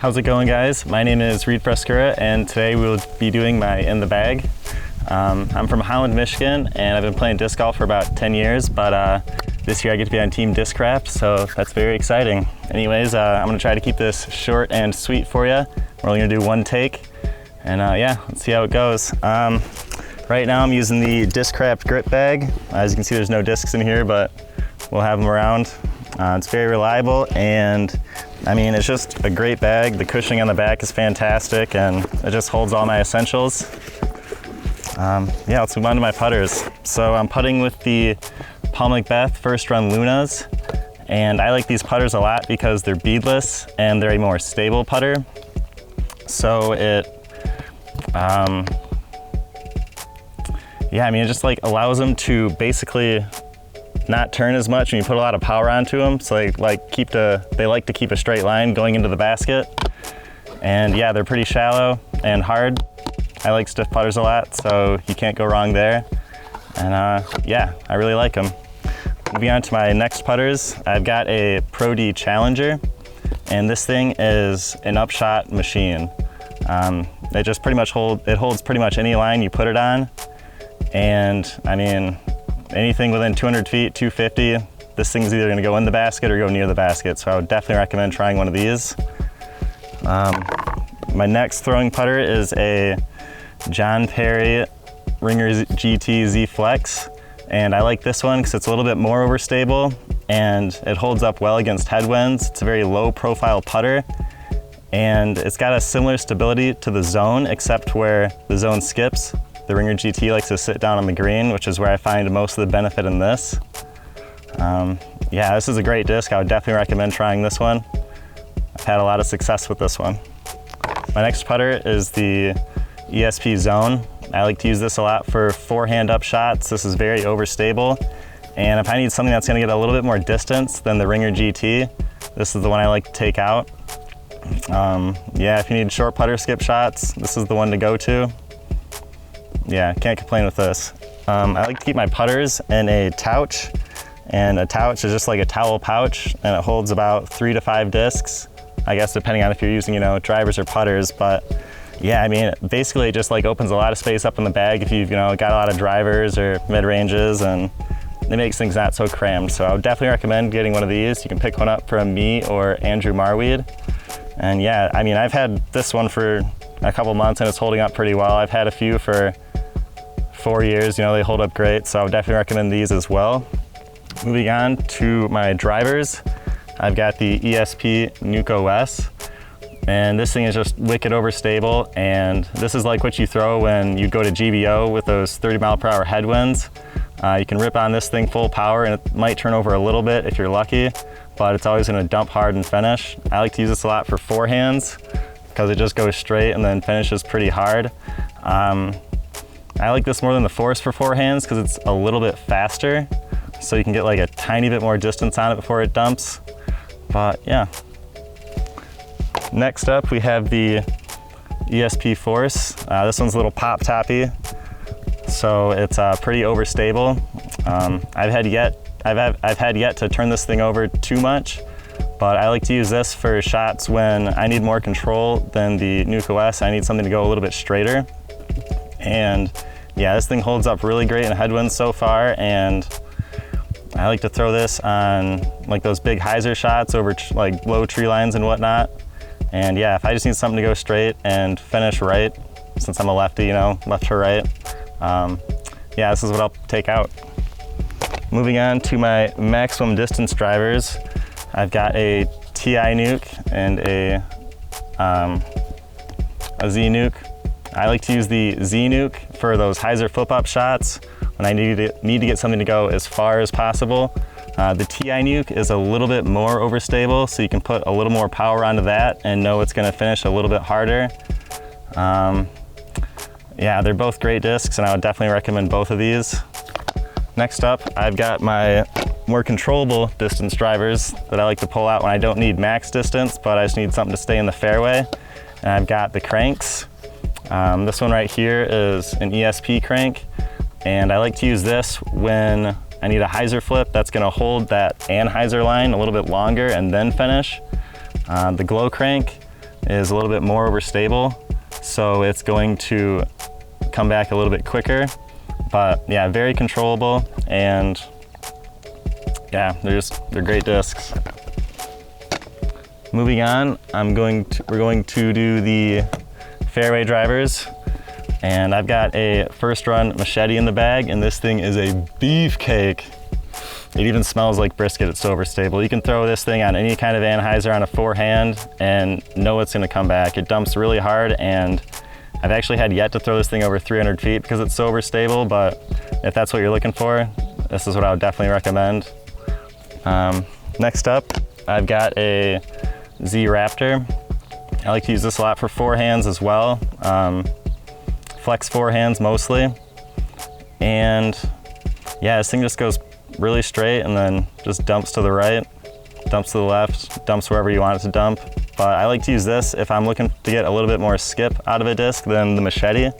How's it going, guys? My name is Reid Frescura, and today we'll be doing my In the Bag. I'm from Holland, Michigan, and I've been playing disc golf for about 10 years, but this year I get to be on Team Discraft, so that's very exciting. Anyways, I'm gonna try to keep this short and sweet for you. We're only gonna do one take, and yeah, let's see how it goes. Right now I'm using the Discraft grip bag. As you can see, there's no discs in here, but we'll have them around. It's very reliable, and I mean, it's just a great bag. The cushioning on the back is fantastic, and it just holds all my essentials. Yeah, let's move on to my putters. So I'm putting with the Paul McBeth First Run Lunas, and I like these putters a lot because they're beadless and they're a more stable putter. So it, yeah, I mean, it just like allows them to basically not turn as much when you put a lot of power onto them. So they like to keep a straight line going into the basket. And yeah, they're pretty shallow and hard. I like stiff putters a lot, so you can't go wrong there. And yeah, I really like them. Moving on to my next putters, I've got a Pro D Challenger, and this thing is an upshot machine. It just pretty much holds pretty much any line you put it on. And I mean, anything within 200 feet, 250, this thing's either gonna go in the basket or go near the basket, so I would definitely recommend trying one of these. My next throwing putter is a John Perry Ringer GT Z Flex, and I like this one because it's a little bit more overstable and it holds up well against headwinds. It's a very low profile putter, and it's got a similar stability to the Zone, except where the Zone skips, the Ringer GT likes to sit down on the green, which is where I find most of the benefit in this. Yeah, this is a great disc. I would definitely recommend trying this one. I've had a lot of success with this one. My next putter is the Esp Zone. I like to use this a lot for forehand up shots. This is very overstable, and if I need something that's going to get a little bit more distance than the Ringer GT, this is the one I like to take out. Yeah, if you need short putter skip shots, this is the one to go to. Yeah, can't complain with this. I like to keep my putters in a touch, and a touch is just like a towel pouch, and it holds about 3 to 5 discs, I guess, depending on if you're using, drivers or putters. But yeah, I mean, basically it just like opens a lot of space up in the bag if you've, got a lot of drivers or mid-ranges, and it makes things not so crammed. So I would definitely recommend getting one of these. You can pick one up from me or Andrew Marweed. And yeah, I mean, I've had this one for a couple months and it's holding up pretty well. I've had a few for 4 years, they hold up great. So I would definitely recommend these as well. Moving on to my drivers, I've got the Esp Glow Wasp. And this thing is just wicked overstable, and this is like what you throw when you go to GBO with those 30-mile-per-hour headwinds. You can rip on this thing full power, and it might turn over a little bit if you're lucky, but it's always going to dump hard and finish. I like to use this a lot for forehands because it just goes straight and then finishes pretty hard. I like this more than the Force for forehands because it's a little bit faster, so you can get like a tiny bit more distance on it before it dumps. But yeah. Next up, we have the Esp Force. This one's a little pop-toppy, so it's pretty overstable. I've had yet to turn this thing over too much, but I like to use this for shots when I need more control than the Glow Wasp. I need something to go a little bit straighter. And yeah, this thing holds up really great in headwinds so far, and I like to throw this on like those big hyzer shots over like low tree lines and whatnot. And yeah, if I just need something to go straight and finish right, since I'm a lefty, left to right, yeah, this is what I'll take out. Moving on to my maximum distance drivers, I've got a TI nuke and a Z nuke. I like to use the Z nuke for those hyzer flip-up shots when I need to get something to go as far as possible. The TI nuke is a little bit more overstable, so you can put a little more power onto that and know it's going to finish a little bit harder. Yeah, they're both great discs, and I would definitely recommend both of these. Next up, I've got my more controllable distance drivers that I like to pull out when I don't need max distance, but I just need something to stay in the fairway. And I've got the cranks. This one right here is an Esp crank, and I like to use this when I need a hyzer flip that's gonna hold that anhyzer line a little bit longer and then finish. The glow crank, is a little bit more overstable, so it's going to come back a little bit quicker. But yeah, very controllable, and yeah, they're great discs. Moving on, we're going to do the Fairway Drivers, and I've got a first run machete in the bag, and this thing is a beefcake. It even smells like brisket, it's so overstable. You can throw this thing on any kind of anhyzer on a forehand and know it's gonna come back. It dumps really hard, and I've actually had yet to throw this thing over 300 feet because it's so overstable, but if that's what you're looking for, this is what I would definitely recommend. Next up, I've got a Z Raptor. I like to use this a lot for forehands as well. Flex forehands mostly. And yeah, this thing just goes really straight and then just dumps to the right, dumps to the left, dumps wherever you want it to dump. But I like to use this if I'm looking to get a little bit more skip out of a disc than the machete.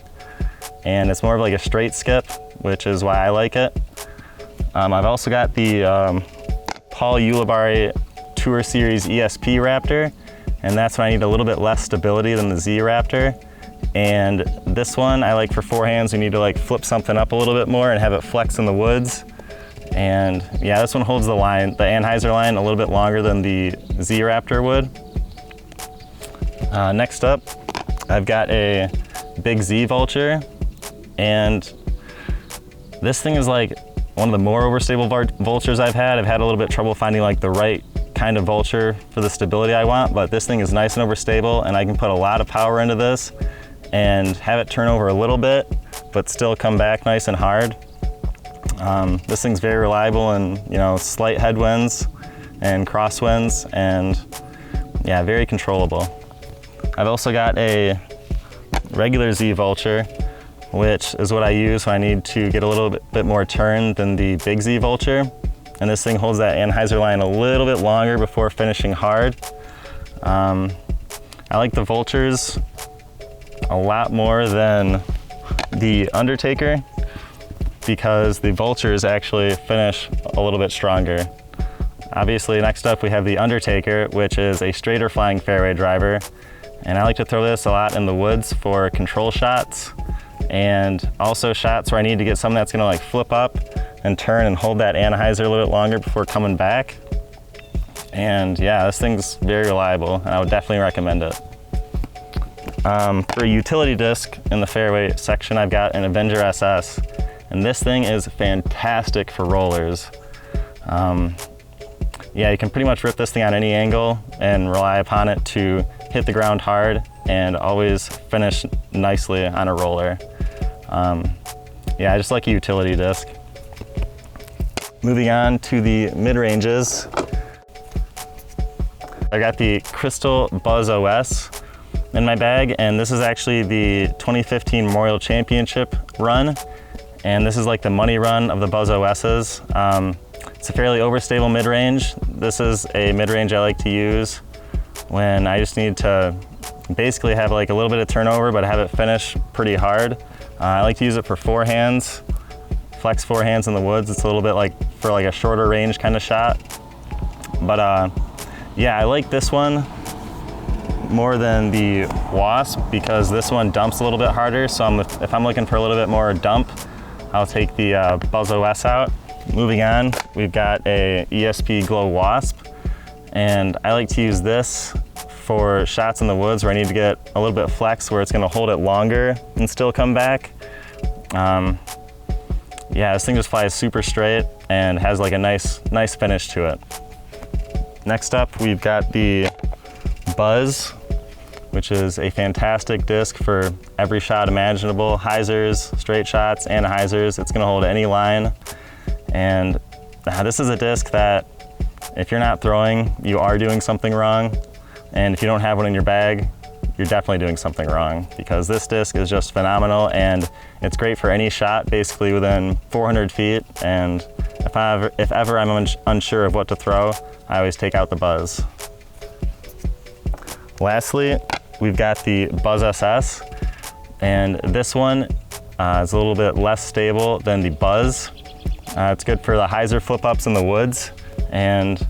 And it's more of like a straight skip, which is why I like it. I've also got the Paul Ulibarri Tour Series ESP Raptor, and that's when I need a little bit less stability than the Z Raptor. And this one I like for forehands. You need to like flip something up a little bit more and have it flex in the woods. And yeah, this one holds the anhyzer line a little bit longer than the Z Raptor would. Next up, I've got a big Z Vulture, and this thing is like one of the more overstable vultures I've had. I've had a little bit of trouble finding like the right kind of vulture for the stability I want, but this thing is nice and overstable, and I can put a lot of power into this and have it turn over a little bit, but still come back nice and hard. This thing's very reliable in, you know, slight headwinds and crosswinds, and yeah, very controllable. I've also got a regular Z Vulture, which is what I use when I need to get a little bit more turn than the big Z Vulture. And this thing holds that anhyzer line a little bit longer before finishing hard. I like the Vultures a lot more than the Undertaker because the Vultures actually finish a little bit stronger. Obviously, next up we have the Undertaker, which is a straighter flying fairway driver. And I like to throw this a lot in the woods for control shots, and also shots where I need to get something that's gonna like flip up and turn and hold that anhyzer a little bit longer before coming back. And yeah, this thing's very reliable, and I would definitely recommend it. For a utility disc in the fairway section, I've got an Avenger Ss, and this thing is fantastic for rollers. Yeah, you can pretty much rip this thing on any angle and rely upon it to hit the ground hard and always finish nicely on a roller. Yeah, I just like a utility disc. Moving on to the mid-ranges, I got the Crystal Buzz OS in my bag, and this is actually the 2015 Memorial Championship run, and this is like the money run of the Buzz OSs. It's a fairly overstable mid-range. This is a mid-range I like to use when I just need to basically have like a little bit of turnover but have it finish pretty hard. I like to use it for forehands, flex forehands in the woods. It's a little bit like for like a shorter range kind of shot. But yeah, I like this one more than the Wasp because this one dumps a little bit harder. So if I'm looking for a little bit more dump, I'll take the Buzz OS out. Moving on, we've got a Esp Glow Wasp, and I like to use this for shots in the woods where I need to get a little bit of flex where it's gonna hold it longer and still come back. Yeah, this thing just flies super straight and has like a nice finish to it. Next up, we've got the Buzz, which is a fantastic disc for every shot imaginable. Hyzers, straight shots, and hyzers. It's gonna hold any line. And this is a disc that if you're not throwing, you are doing something wrong. And if you don't have one in your bag, you're definitely doing something wrong, because this disc is just phenomenal and it's great for any shot basically within 400 feet. And if ever I'm unsure of what to throw, I always take out the Buzz. Lastly, we've got the Buzz SS, and this one is a little bit less stable than the Buzz. It's good for the hyzer flip-ups in the woods, and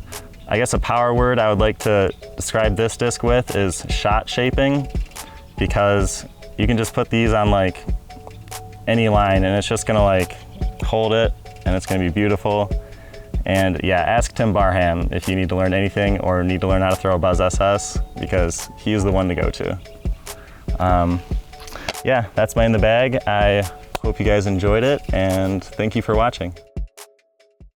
I guess a power word I would like to describe this disc with is shot shaping, because you can just put these on like any line and it's just gonna like hold it and it's gonna be beautiful. And yeah, ask Tim Barham if you need to learn anything or need to learn how to throw a Buzz SS, because he's the one to go to. Yeah, that's my in the bag. I hope you guys enjoyed it, and thank you for watching.